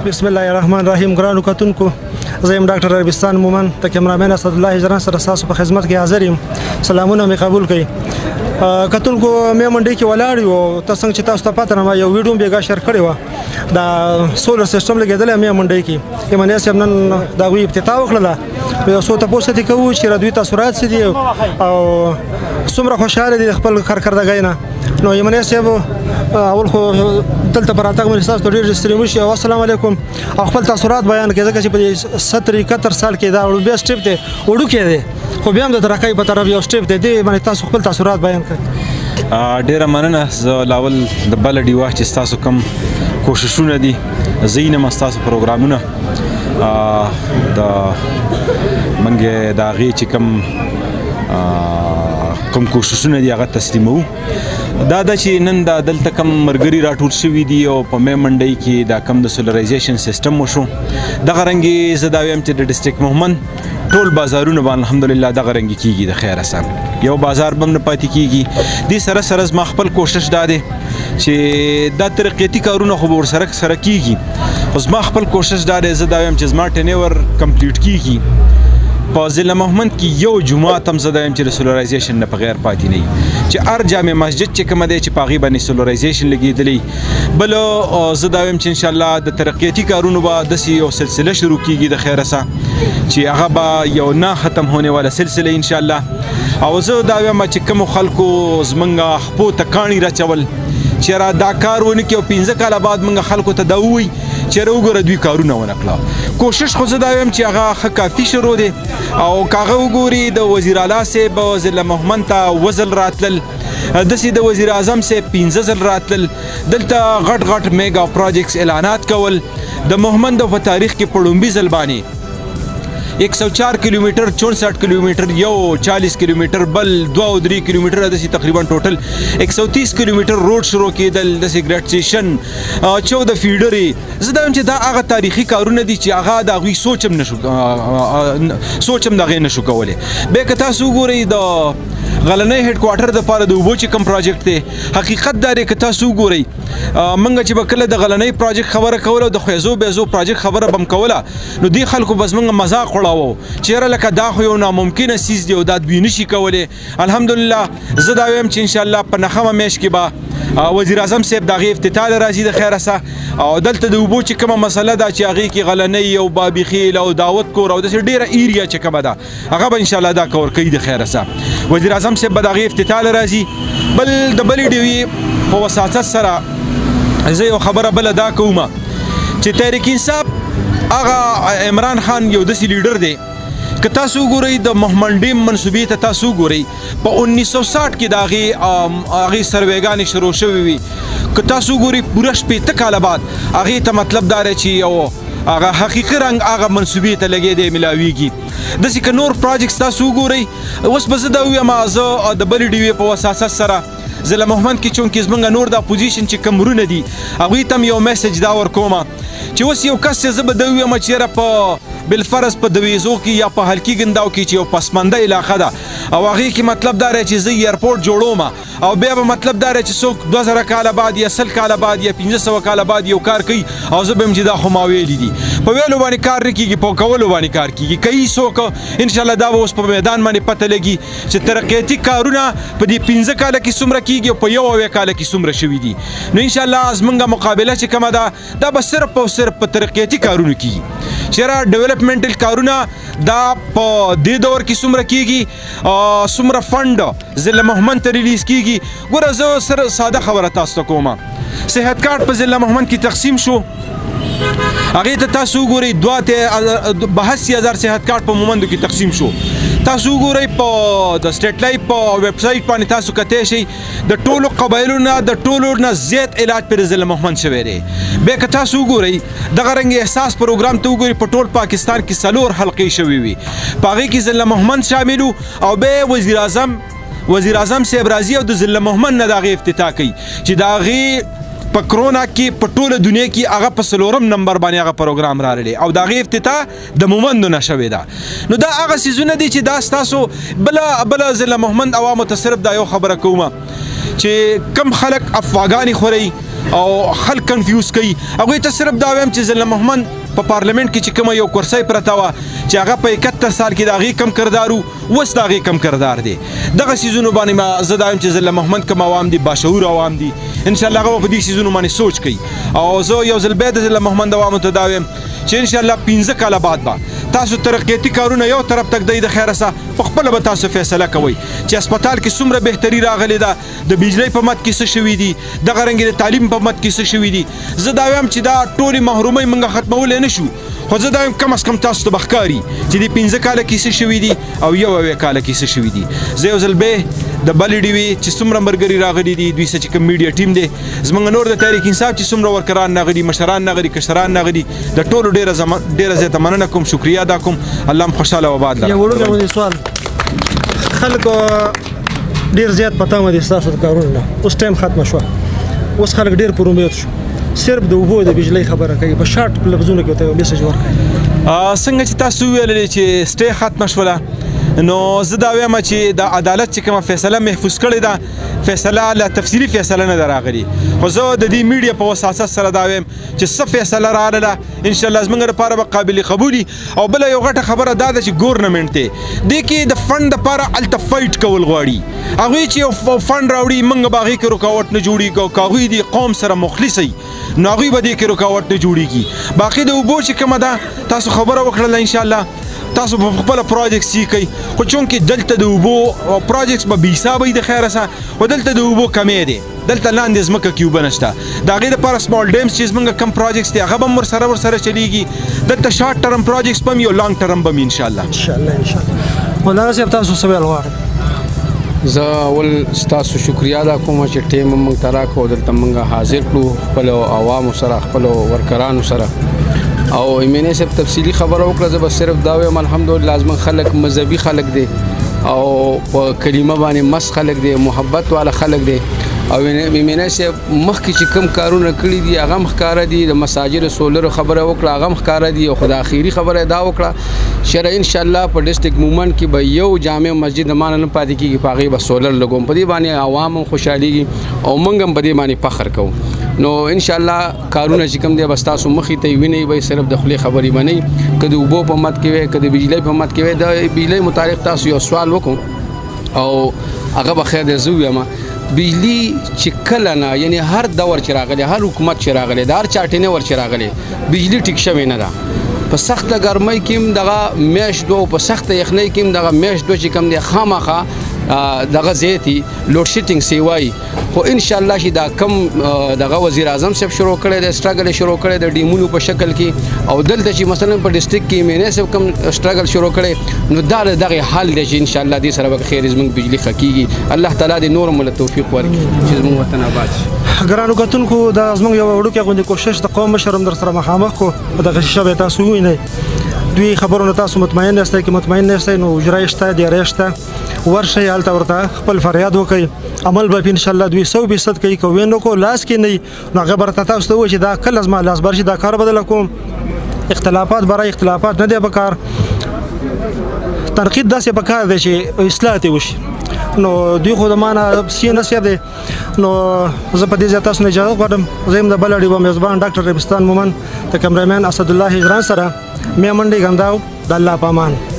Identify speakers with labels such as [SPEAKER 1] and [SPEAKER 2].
[SPEAKER 1] بسم الله الرحمن الرحیم. ګرانو کتونکو، زه یم ډاکټر عربستان مومن، د کیمرامین اسدالله جران سره ستاسو په خدمت کې حاضر یم. سلامونه مې قبول کړئ. کتونکو، مې منډۍ کې ولاړ یو، ته څنګه چې تاسو ته پته نه یو ویډیو بیګا شیر کړې وه د سولر سیسټم لګېدلی مې منډۍ کې. ایماني صاحب نن د هغوی افتتاح وکړله. یو څو تپوس دې کوو چې د دوی تاثرات څه دي او څومره خوشحاله دي د خپل کارکردګۍ نه. نو ایماني صاحب اول خو دلته پر راتګ مې ستاسو ته ډېر ستړي مشي او السلام علیکم او خپل تاثرات بیان کړئ، ځکه چې په دې 70-71 سال کې دا بیا سټیپ دی وړوکی دی، خو بیا هم د ترقۍ په طرف یو سټیپ دی. دې باندې تاسو خپل تاثرات بیان کړئ.
[SPEAKER 2] ډېره مننه. زه لاول د بله ډیوه چې ستاسو کوم کوششونه دي زه وینم ستاسو پروګرامونه د منګې د هغې چې کوم کوششونه دي هغه تسلیموو. دا ده چې نن دا دلته کم ملګري راټول شوي دي او په مې منډۍ کې دا کم د سولرایزیشن سیسټم وشو. دغه رنګې زه دا وایم چې د ډسټرکټ مومن ټول بازارونه باندې الحمدلله دغه رنګې کېږي. د خیره سره یو بازار به هم نه پاتې کېږي. دې سره سره زما خپل کوشش دا دی چې دا ترقیتي کارونه خو به ورسره کېږي، خو زما خپل کوشش دا دی زه دا وایم چې زما ټینیور کمپلیټ کېږي په ضلع مهمند کې یو جومات هم زه دا وایم چې د سولرایزیشن نه په غیر پاتې نه وي، چې هر جامع مسجد چې کومه دی چې په هغې باندې سولرایزیشن لګېدلی. بل زه دا وایم چې انشاءالله د ترقیتي کارونو به داسې یو سلسله شروع کېږي د خیره سه چې هغه به یو نه ختم هونې والا سلسله انشاءالله. او زه دا وایم چې کومو خلکو زمونږ خپو ته کاڼي راچول چې را دا کار ونه کړي او 15 کاله بعد موږ خلکو ته دا ووایي چې وګوره دوی کارونه ونه کړه. کوشش خو زه دا وایم چې هغه ښه کافي شروع دی او که هغه وګوري د وزیر اعلی صاحب ضلع مهمند ته وزل راتلل، داسې د وزیر اعظم صاحب 15 ځل راتلل، دلته غټ غټ میګا پروجیکټس اعلانات کول. د مهمند په تاریخ کې په لومبي ځل باندې 104 کیلومیټر 64 کیلومیټر یو 40 کیلومیټر بل 2-3 کیلومیټر داسې تقریبا ټوټل 130 کیلومیټر روډ شروع کېدل، داسې ګریډ سټیشن 14 فیډرې. زه دا وایم چې دا هغه تاریخي کارونه دي چې هغه د هغوی سوچ هم د هغې نشو کولی. بیا که تاسو وګورئ د غلنۍ هیډ کوارټر دپاره د اوبو چې کوم پروجیکټ دی، حقیقت دا دی که تاسو وګورئ موږ چې به کله د غلنۍ پروجیکټ خبره کوله او د خویزو بیزو پروجیکټ خبره به م کوله نو دې خلکو بس موږ مذاق وړاوه چې یاره لکه دا خو یو ناممکنه څیز دی او دا دوی نشي کولی. الحمدلله زه دا وایم چې انشاءالله په نخمه میاشت کې به وزیر اعظم صاحب د هغې افتتاح له راځي د خیره سه او دلته د اوبو چې کومه مسله ده چې هغې کې غلنۍ او بابیخیل او داوت کور او داسې ډېره ایریا چې کومه ده هغه به انشاءالله دا کور کوي د خیره سه. وزیر اعظم صاحب به د هغې افتتاح له راځي. بل د بلې ډیوې په وساطت سره زه یو خبره بله دا کومه چې تحریک انصاف هغه عمران خان یو داسې لیډر دی که تاسو وګورئ د مهمندیم منصوبې ته تاسو وګورئ په 1960 کې د هغې سروېګانې شروع شوې وي. که تاسو وګورئ پوره 15 کاله بعد هغې ته مطلب دا دی چې یو هغه حقیقي رنګ هغه منصوبې ته لګېدی میلاویږي. داسې که نور پروجیکټس تاسو وګورئ. اوس به زه دا ووایم زه د بلې ډیوې په وساست سره ضلع مهمند کې چونکې زموږ نور د اپوزیشن چې کوم ورونه دي هغوی ته م یو میسج دا ورکومه چې اوس یو کس چې زه به دا ووایم چې یاره په بالفرض په دویزو کې یا په حلقي ګنداو کې چې یو پسمانده علاقه ده او هغې کې مطلب دا دی چې زه ایرپورټ جوړوم او بیا به مطلب دا دی چې څوک 2000 کاله بعد یا 100 کاله بعد یا 1500 کاله بعد یو کار کوي او زه به یم چې دا خو ما ویلي دي. په ویلو باندې کار نه کېږي، په کولو باندې کار کېږي. کوي څوک انشاءالله دا به اوس په میدان باندې پته لګي چې ترقیتي کارونه په دې 15 کاله کې څومره کېږي او په 1 کاله کې څومره شوي دي. نو انشاءالله زموږ مقابله چې کومه ده دا به صرف او صرف په ترقیتي کارونو کېږي. چېرې ډیولپمنټل کارونه دا په دې دور کې څومره کېږي، څومره فنډ ضلع مهمند ته ریلیز کېږي. ګوره زه سره ساده خبره تاسو ته کومه، صحت کارت په ضلع مهمند کې تقسیم شو، هغې ته تاسو وګورئ 82,000 صحت کارت په مومندو کې تقسیم شو. تاسو وګورئ په د سټیټ لایف په ویب سایټ باندې تاسو کتی شئ د ټولو قبایلو نه د ټولو نه زیات علاج پر ضلع مهمند شوی دی. بیا که تاسو وګورئ دغه رنګ احساس پروګرام ته وګورئ په ټول پاکستان کې 4 حلقې شوي وي، په هغې کې ضلع مهمند شامل و او بیا وزیر اعظم صاحب راځي او د ضلع مهمند نه د هغې افتتاح کوي چې د هغې په کرونا کې په ټوله دنیا کې هغه په 4 نمبر باندې هغه پروګرام راغلی او د هغې افتتاح د مومندو نه شوې ده. نو دا هغه څیزونه دي چې دا ستاسو بله ضلع مهمند عوامو ته صرف دا یو خبره کومه چې کم خلک افواګانې خورئ او خلک کنفیوز کوي هغوی ته صرف دا وایم چې ظلم محمد په پارلمنت کې چې کومه یو کرسۍ پرته وه چې هغه په 71 سال کې د هغې کم کردار و اوس د هغې کم کردار دی دغه څیزونو باندې زه دا وایم چې ظلم محمد کوم عوام دي باشعور عوام دي انشاءالله هغه به په دې څیزونو باندې سوچ کوي او زه یو ځل بیا د ظلم محمد عوامو ته دا وایم چې انشاءالله 15 کاله بعد به تاسو ترقیاتي کارونه یو طرف تک دی د خیره سه په خپله به تاسو فیصله کوئ چې هسپتال کې څومره بهتري راغلې ده د بجلۍ په مد کې څه شوي دي دغه رنګې د تعلیم په مد کې څه شوي دي زه دا وایم چې دا ټولې محرومۍ موږ ختمولی نه شو خو زه دا وایم کم از کم تاسو ته به ښکاري چې د 15 کاله کې څه شوي دي او 1 کاله کې څه شوي دي زه یو ځل بیا د بلې ډیوې چې څومره ملګري راغلي دي دوی څه چې کوم میډیا ټیم دی زموږ نور د تحریک انصاف چې څومره ورکران راغلي مشران راغلي کشران راغلي د ټولو ډېره زیاته مننه کوم شکریه ادا کوم الله هم خوشحاله و آباد
[SPEAKER 1] یو وړوکی سوال خلکو ډېر زیات پته مه دي ستاسو د کارونو نه اوس ټایم ختمه شوه اوس خلک ډېر پر امید شو صرف د اوبو د بجلۍ خبره کوي په شارټ لفظونو کې ورته یو میسج ورکړئ
[SPEAKER 2] څنګه چې تاسو وویلې چې سټې ختمه شوله نو زه دا وایم چې د عدالت چې کومه فیصله محفوظ کړې ده فیصله لا تفصیلي فیصله نه ده راغلې خو زه د دې میډیا په وساست سره دا وایم چې څه فیصله راغله انشاءالله زموږ لپاره به قابل قبولي او بله یو غټه خبره دا ده چې ګورنمنټ دی دې کې د فنډ دپاره هلته فایټ کول غواړي هغوی چې یو فنډ راوړي موږ به هغې کې رکاوټ نه جوړېږي که هغوی د قوم سره مخلص وي نو هغوی به دې کې رکاوټ نه جوړېږي باقي د اوبو چې کومه ده تاسو خبره وکړله انشاءالله تاسو په خپله پروجیکټ سی کوئ خو چونکې دلته د اوبو پروجیکټس به بېحسابه وي د خیره سه خو دلته د اوبو کمې دی دلته لاندې ځمکه کې اوبه نشته د هغې دپاره سمال ډیمز چې زموږ کم پروجیکټس دی هغه به هم ورسره چلیږي دلته شارټ ټرم پروجیکټس به هم یو لانګ ټرم به هم انشاءالله
[SPEAKER 1] مولانا صاحب تاسو څه ویل غواړئ
[SPEAKER 3] زه اول ستاسو شکریه ادا کوم چې ټیم موږ ته راکړو دلته موږ حاضر کړو خپلو عوامو سره خپلو ورکرانو سره او ایمینه صاحب تفصیلی خبره وکړه زه به صرف دا وایم الحمدلله زموږ خلک مذهبي خلک دی او په کلمه باندې مس خلک دی محبت والا خلک دی او ایمینه صاحب مخکې چې کوم کارونه کړي دي هغه هم ښکاره دي د مساجد سولر خبره وکړه هغه هم ښکاره دي او خو د اخري خبره دا وکړه چې انشاءالله په ډسټرکټ مومنټ کې به یو جامع مسجد مانه نه پاتې کېږي په هغې به سولر لګوم په دې باندې عوام هم خوشحالېږي او موږ هم په دې باندې فخر کوو نو انشاءالله کارونه چې کوم دی به ستاسو مخې ته وینئ به صرف د خولې خبرې به نه که د اوبو په مد کې وی که د بجلۍ په مد کې وی د بجلۍ متعلق تاسو یو سوال وکړو او هغه به خیر دی زه ووایم بجلی چې کله نه یعنی هر دور چې راغلی هر حکومت چې راغلی د هر چا ټینور چې راغلی بجلی ټیک شوې نه ده په سخته ګرمۍ کې هم دغه میاشت دوه او په سخته یخنۍ کې هم دغه میاشت دوه چې کوم دی خامخا دغه زیاتی لوډ شیټینګ سی وای خو ان شاء الله چې دا کم دغه وزیر اعظم صاحب شروع کړی د سټرګل شروع کړی د ډیمونو په شکل کې او دلته چې مثلا په ډسټریکټ کې مینه صاحب کم سټرګل شروع کړی نو دا دغه حل دی چې ان شاء الله دې سره به خیر زموږ بجلی خکېږي الله تعالی دې نور مل توفیق ورکړي چې زموږ وطن آباد شي
[SPEAKER 1] ګرانو کتونکو دا زموږ یو وړوکی غوندې کوشش د قوم مشر هم در سره مخامخ کړو دغه شیشه به تاسو ووینئ دوی خبرونه تاسو مطمئن یاستئ که مطمئن نه یاستئ نو اجرایې شته دیارۍ شته ورشئ هلته ورته خپل فریاد وکړئ عمل به انشاءالله دوی 100% کوي که ویې نه کړو لاس کې نه وي نو هغه به راته تاسو ته ووایي چې دا کله زما لاس بر شي دا کار بدله کوم اختلافات برای اختلافات نه دی پکار تنقید داسې پکار دی چې اصلاح ترې وشي نو دوی خو د ما نه سی نصیب دی نو زه په دې ځای تاسو نه اجازه غواړم زه یم د بله ډیوه میزبان ډاکټر ربستان مومن د کمرامین اسدالله هجران سره مې منډې ګنداو د الله په امان